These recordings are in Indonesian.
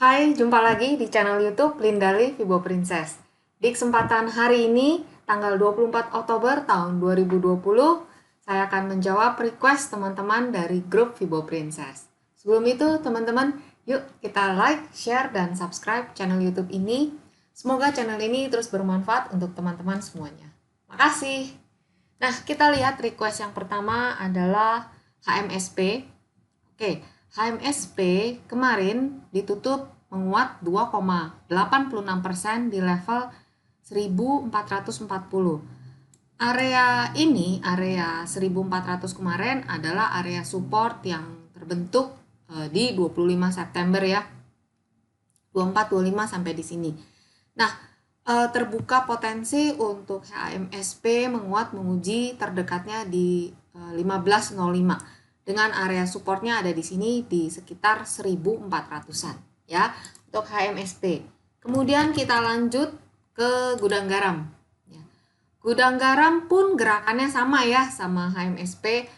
Hai, jumpa lagi di channel YouTube Lindali Vibo Princess. Di kesempatan hari ini, tanggal 24 Oktober tahun 2020, saya akan menjawab request teman-teman dari grup Vibo Princess. Sebelum itu, teman-teman, yuk kita like, share, dan subscribe channel YouTube ini. Semoga channel ini terus bermanfaat untuk teman-teman semuanya. Makasih. Nah, kita lihat request yang pertama adalah HMSP. Oke, HMSP kemarin ditutup menguat 2,86% di level 1440. Area ini, area 1400 kemarin adalah area support yang terbentuk di 25 September ya. 24-25 sampai di sini. Nah, terbuka potensi untuk HMSP menguat menguji terdekatnya di 1505 dengan area supportnya ada di sini di sekitar 1400-an ya untuk HMSP. Kemudian kita lanjut ke gudang garam. Ya. Gudang garam pun gerakannya sama ya sama HMSP.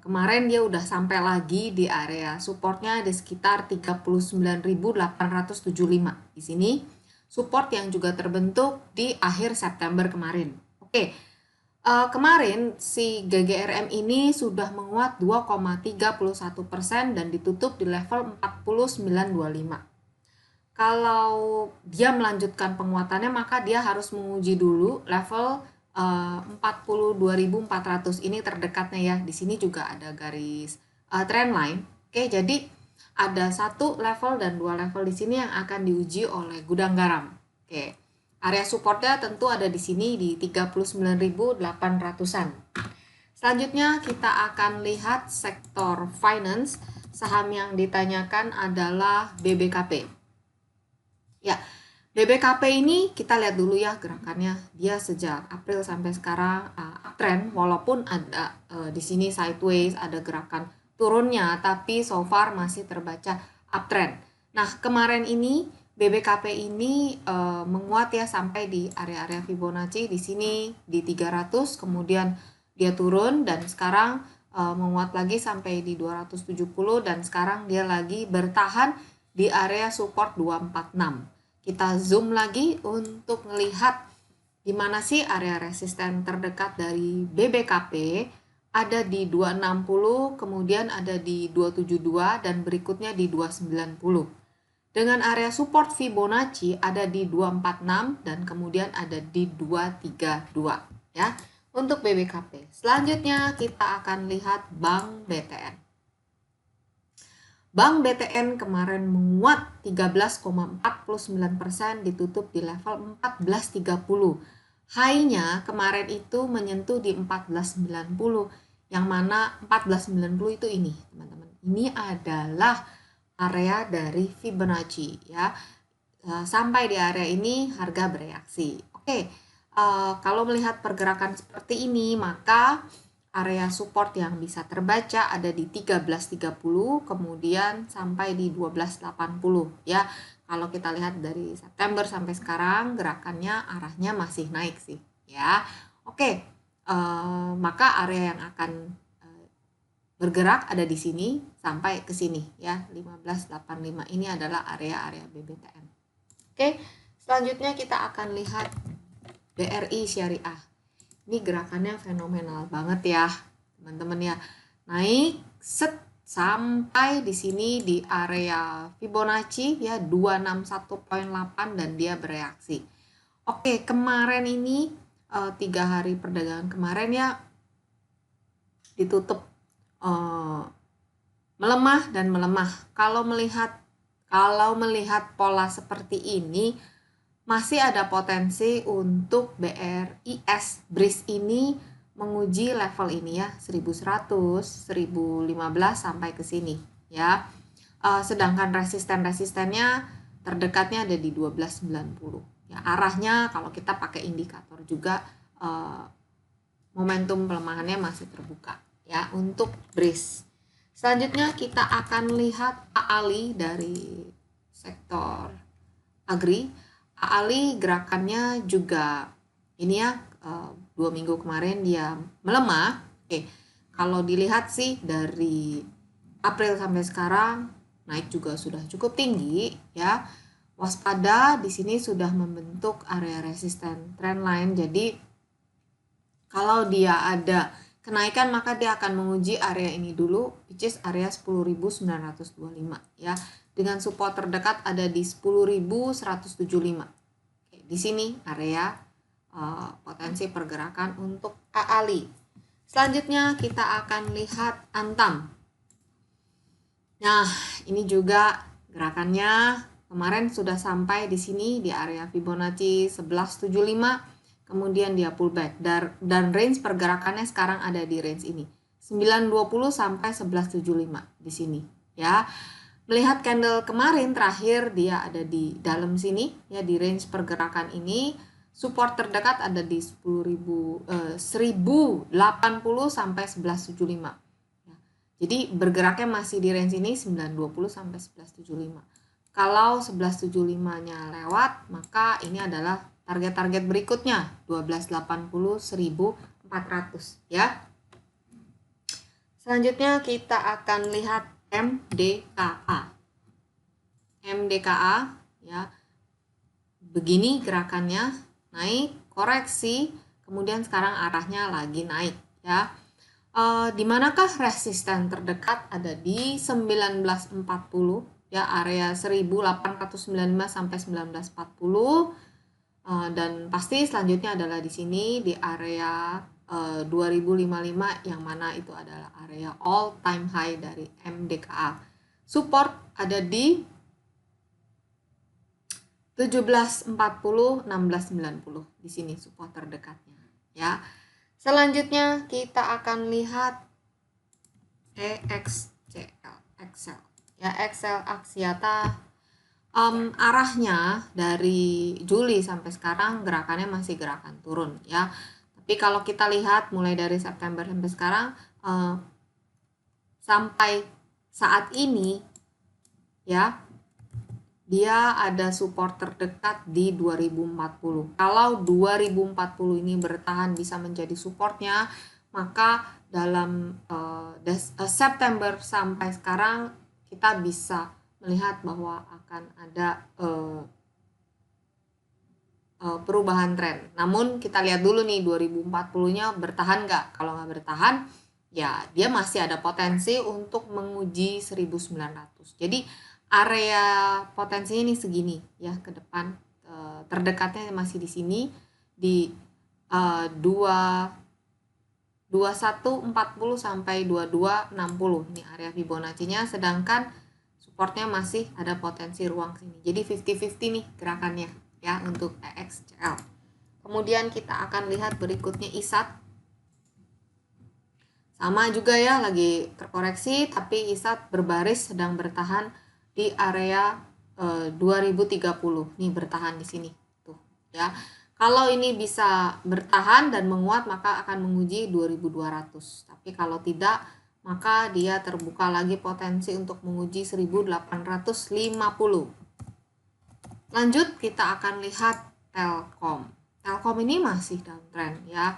Kemarin dia udah sampai lagi di area supportnya di sekitar 39.875 di sini. Support yang juga terbentuk di akhir September kemarin. Oke, kemarin si GGRM ini sudah menguat 2,31% dan ditutup di level 4925. Kalau dia melanjutkan penguatannya maka dia harus menguji dulu level 42.400 ini terdekatnya ya. Di sini juga ada garis trendline. Oke, jadi ada satu level dan dua level di sini yang akan diuji oleh gudang garam. Oke. Area supportnya tentu ada di sini di 39.800-an. Selanjutnya kita akan lihat sektor finance. Saham yang ditanyakan adalah BBKP. Ya, BBKP ini kita lihat dulu ya gerakannya. Dia sejak April sampai sekarang uptrend walaupun ada di sini sideways, ada gerakan turunnya tapi so far masih terbaca uptrend. Nah, kemarin ini BBKP ini menguat ya sampai di area-area Fibonacci di sini di 300, kemudian dia turun dan sekarang menguat lagi sampai di 270 dan sekarang dia lagi bertahan di area support 246. Kita zoom lagi untuk melihat di mana sih area resisten terdekat dari BBKP. Ada di 260, kemudian ada di 272 dan berikutnya di 290. Dengan area support Fibonacci ada di 246 dan kemudian ada di 232 ya untuk BBKP. Selanjutnya kita akan lihat Bank BTN. Bank BTN kemarin menguat 13,49%, ditutup di level 1430. High-nya kemarin itu menyentuh di 1490, yang mana 1490 itu ini, teman-teman. Ini adalah area dari Fibonacci ya. Sampai di area ini harga bereaksi. Oke, kalau melihat pergerakan seperti ini, maka area support yang bisa terbaca ada di 1330, kemudian sampai di 1280 ya. Kalau kita lihat dari September sampai sekarang gerakannya arahnya masih naik sih ya. Oke, maka area yang akan bergerak ada di sini sampai ke sini ya, 1585 ini adalah area-area BBTN. Oke, selanjutnya kita akan lihat BRI Syariah. Ini gerakannya fenomenal banget ya, teman-teman ya. Naik set sampai di sini di area Fibonacci ya 261.8 dan dia bereaksi. Oke, kemarin ini 3 hari perdagangan kemarin ya ditutup melemah dan melemah. Kalau melihat pola seperti ini masih ada potensi untuk BRIS ini menguji level ini ya 1100, 1015 sampai ke sini ya. Sedangkan resistennya terdekatnya ada di 1290. Ya, arahnya kalau kita pakai indikator juga momentum pelemahannya masih terbuka ya untuk BRIS. Selanjutnya kita akan lihat AALI dari sektor agri. AALI gerakannya juga ini ya 2 minggu kemarin dia melemah. Oke, kalau dilihat sih dari April sampai sekarang naik juga sudah cukup tinggi ya. Waspada di sini sudah membentuk area resisten trendline. Jadi kalau dia ada kenaikan maka dia akan menguji area ini dulu, which is area 10.925 ya. Dengan support terdekat ada di 10.175. Oke, di sini area potensi pergerakan untuk AALI. Selanjutnya kita akan lihat Antam. Nah, ini juga gerakannya kemarin sudah sampai di sini di area Fibonacci 1175, kemudian dia pullback dan range pergerakannya sekarang ada di range ini 920 sampai 1175 di sini ya. Melihat candle kemarin terakhir dia ada di dalam sini ya, di range pergerakan ini. Support terdekat ada di 10.080 sampai 1175. Jadi bergeraknya masih di range ini 920 sampai 1175. Kalau 1175-nya lewat, maka ini adalah target-target berikutnya 1280 1400 ya. Selanjutnya kita akan lihat MDKA. MDKA ya. Begini gerakannya, naik, koreksi, kemudian sekarang arahnya lagi naik ya. Di manakah resisten terdekat? Ada di 1940 ya, area 1895 sampai 1940. Dan pasti selanjutnya adalah di sini di area 2055 yang mana itu adalah area all time high dari MDKA. Support ada di 1740 1690. Di sini support terdekatnya ya. Selanjutnya kita akan lihat EXCL, Excel. Ya, Excel Axiata. Arahnya dari Juli sampai sekarang gerakannya masih gerakan turun ya. Tapi kalau kita lihat mulai dari September sampai sekarang sampai saat ini ya, dia ada support terdekat di 2040. Kalau 2040 ini bertahan bisa menjadi supportnya, maka dalam September sampai sekarang kita bisa melihat bahwa akan ada perubahan tren. Namun kita lihat dulu nih 2040-nya bertahan nggak? Kalau nggak bertahan, ya dia masih ada potensi untuk menguji 1900. Jadi area potensinya ini segini ya ke depan, terdekatnya masih di sini di 2140 sampai 2260 ini area Fibonacci-nya, sedangkan supportnya masih ada potensi ruang sini. Jadi 50-50 nih gerakannya ya untuk EXCL. Kemudian kita akan lihat berikutnya ISAT. Sama juga ya, lagi terkoreksi tapi ISAT berbaris sedang bertahan di area 2030 nih, bertahan di sini tuh ya. Kalau ini bisa bertahan dan menguat maka akan menguji 2200. Tapi kalau tidak maka dia terbuka lagi potensi untuk menguji 1850. Lanjut kita akan lihat Telkom. Telkom ini masih downtrend ya.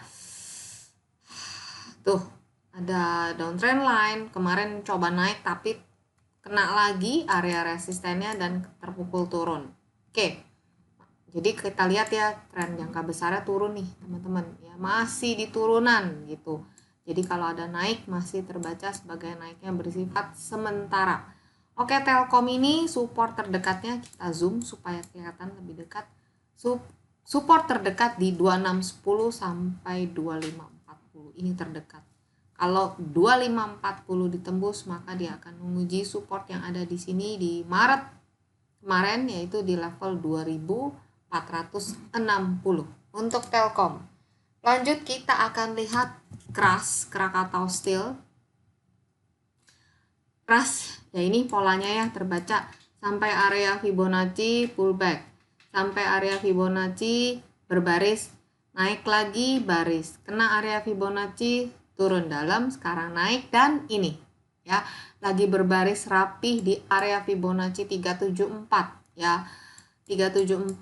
Tuh, ada downtrend line, kemarin coba naik tapi kena lagi area resistennya dan terpukul turun. Oke, jadi kita lihat ya tren jangka besarnya turun nih teman-teman ya, masih di turunan gitu. Jadi kalau ada naik masih terbaca sebagai naiknya bersifat sementara. Oke, Telkom ini support terdekatnya kita zoom supaya kelihatan lebih dekat. Support terdekat di 2610 sampai 2540 ini terdekat. Kalau 2540 ditembus maka dia akan menguji support yang ada di sini di Maret kemarin, yaitu di level 2460 untuk Telkom. Lanjut kita akan lihat Krakatau Steel. Ya ini polanya ya terbaca sampai area Fibonacci pullback, sampai area Fibonacci berbaris, naik lagi baris, kena area Fibonacci turun dalam, sekarang naik dan ini ya lagi berbaris rapih di area Fibonacci 374 ya. 374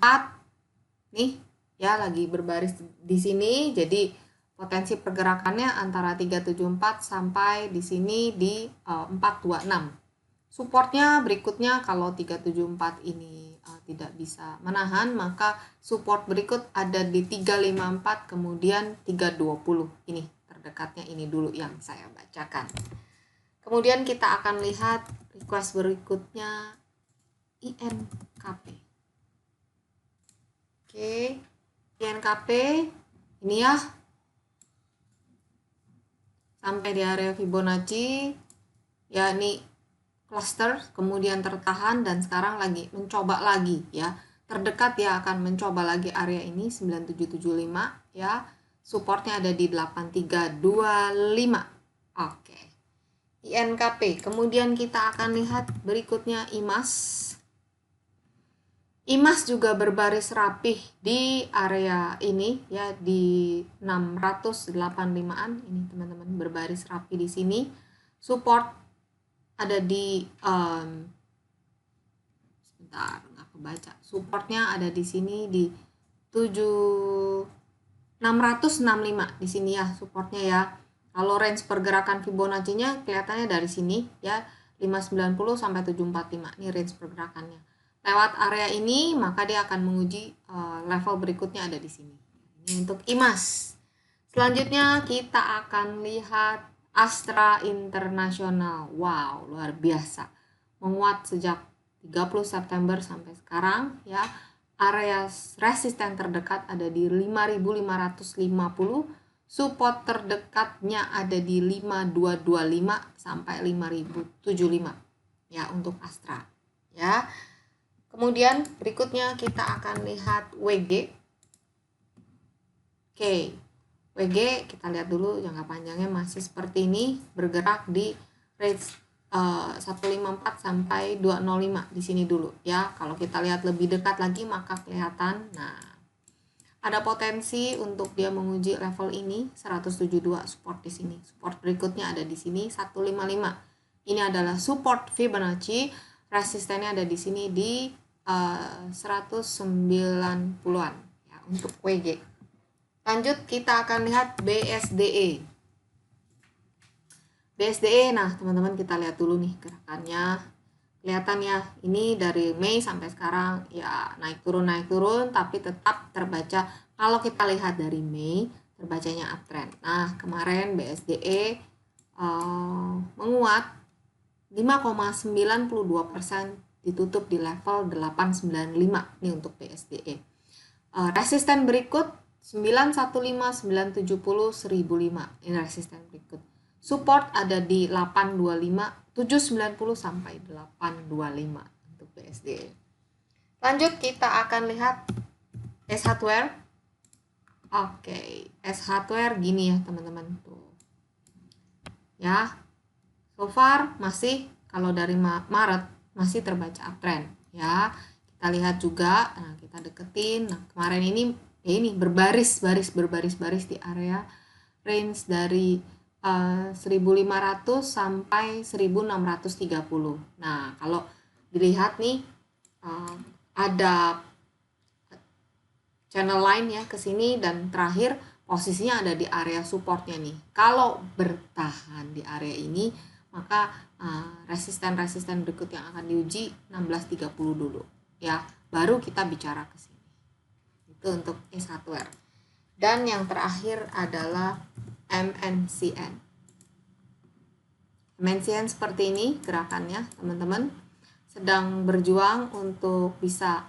nih ya lagi berbaris di sini. Jadi potensi pergerakannya antara 374 sampai di sini di 426. Supportnya berikutnya kalau 374 ini tidak bisa menahan, maka support berikut ada di 354 kemudian 320. Ini terdekatnya ini dulu yang saya bacakan. Kemudian kita akan lihat request berikutnya INKP. Oke, INKP ini ya sampai di area Fibonacci, ya ini cluster, kemudian tertahan dan sekarang lagi mencoba lagi ya. Terdekat ya akan mencoba lagi area ini 9775 ya. Supportnya ada di 8325. Oke. INKP. Kemudian kita akan lihat berikutnya IMAS. IMAS juga berbaris rapih di area ini ya di 685-an. Ini teman-teman berbaris rapi di sini. Support ada di sebentar nggak kebaca. Supportnya ada di sini di 665 di sini ya supportnya ya. Kalau range pergerakan Fibonacci-nya kelihatannya dari sini ya 590 sampai 745. Ini range pergerakannya. Lewat area ini maka dia akan menguji level berikutnya ada di sini. Ini untuk IMAS. Selanjutnya kita akan lihat Astra International. Wow, luar biasa. Menguat sejak 30 September sampai sekarang ya. Area resisten terdekat ada di 5.550. Support terdekatnya ada di 5.225 sampai 5.075 ya untuk Astra ya. Kemudian berikutnya kita akan lihat WG. Oke, WG kita lihat dulu jangka panjangnya masih seperti ini, bergerak di range 154 sampai 205 di sini dulu ya. Kalau kita lihat lebih dekat lagi maka kelihatan, nah ada potensi untuk dia menguji level ini 172 support di sini. Support berikutnya ada di sini 155. Ini adalah support Fibonacci. Resistennya ada di sini di 190-an ya untuk WG. Lanjut kita akan lihat BSDE. BSDE, nah teman-teman kita lihat dulu nih gerakannya. Kelihatan ya, ini dari Mei sampai sekarang ya naik turun tapi tetap terbaca. Kalau kita lihat dari Mei terbacanya uptrend. Nah kemarin BSDE menguat 5,92%, ditutup di level 895 ini untuk BSDE. Resisten berikut 915, 970, 1005. Ini resisten berikut. Support ada di 825, 790 sampai 825 untuk BSDE. Lanjut kita akan lihat S Hardware. Oke, S Hardware gini ya teman-teman tuh. Ya. So far masih kalau dari Maret masih terbaca uptrend ya. Kita lihat juga, nah kita deketin. Nah, kemarin ini ya ini berbaris di area range dari 1.500 sampai 1.630. Nah, kalau dilihat nih ada channel line ya ke sini dan terakhir posisinya ada di area supportnya nih. Kalau bertahan di area ini maka resisten berikut yang akan diuji 1630 dulu ya, baru kita bicara ke sini. Itu untuk S Hardware. Dan yang terakhir adalah MNCN. MNCN seperti ini gerakannya teman-teman, sedang berjuang untuk bisa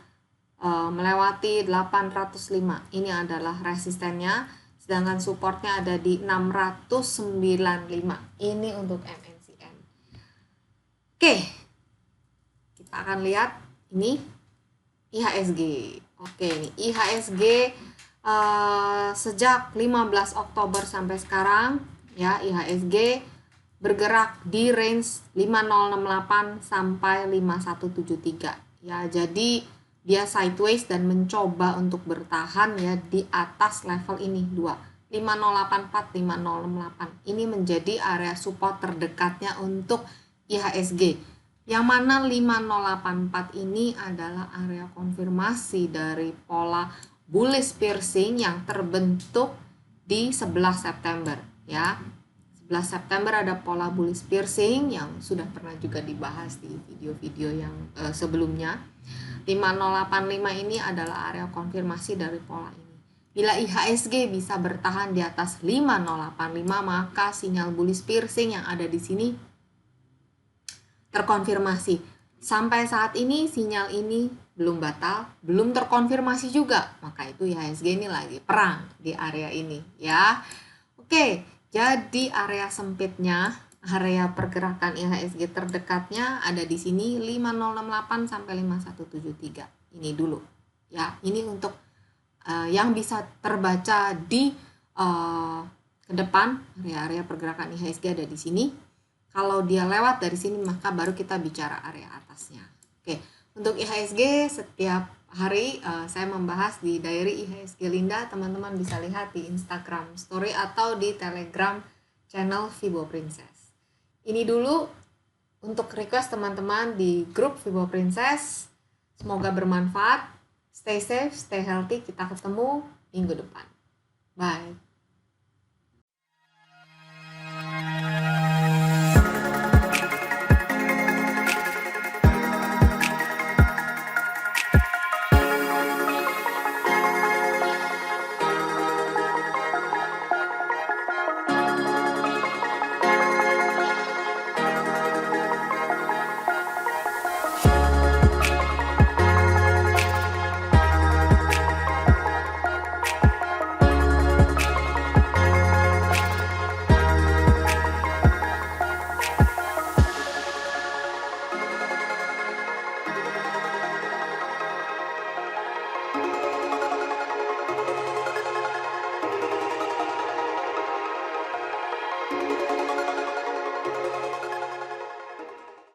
melewati 805. Ini adalah resistennya, sedangkan supportnya ada di 695. Ini untuk MNCN. Oke, kita akan lihat ini IHSG. Oke, ini IHSG sejak 15 Oktober sampai sekarang ya, IHSG bergerak di range 5068 sampai 5173 ya. Jadi dia sideways dan mencoba untuk bertahan ya di atas level ini 5084 5068. Ini menjadi area support terdekatnya untuk IHSG, yang mana 5084 ini adalah area konfirmasi dari pola bullish piercing yang terbentuk di 11 September ya. September ada pola bullish piercing yang sudah pernah juga dibahas di video-video yang sebelumnya. 5085 ini adalah area konfirmasi dari pola ini. Bila IHSG bisa bertahan di atas 5085, maka sinyal bullish piercing yang ada di sini terkonfirmasi. Sampai saat ini sinyal ini belum batal, belum terkonfirmasi juga. Maka itu IHSG ini lagi perang di area ini ya. Oke, jadi area sempitnya, area pergerakan IHSG terdekatnya ada di sini 5068 sampai 5173. Ini dulu ya. Ini untuk yang bisa terbaca di ke depan, area-area pergerakan IHSG ada di sini. Kalau dia lewat dari sini, maka baru kita bicara area atasnya. Oke, untuk IHSG setiap hari saya membahas di diary IHSG Linda. Teman-teman bisa lihat di Instagram Story atau di Telegram channel Fibo Princess. Ini dulu untuk request teman-teman di grup Fibo Princess. Semoga bermanfaat. Stay safe, stay healthy. Kita ketemu minggu depan. Bye.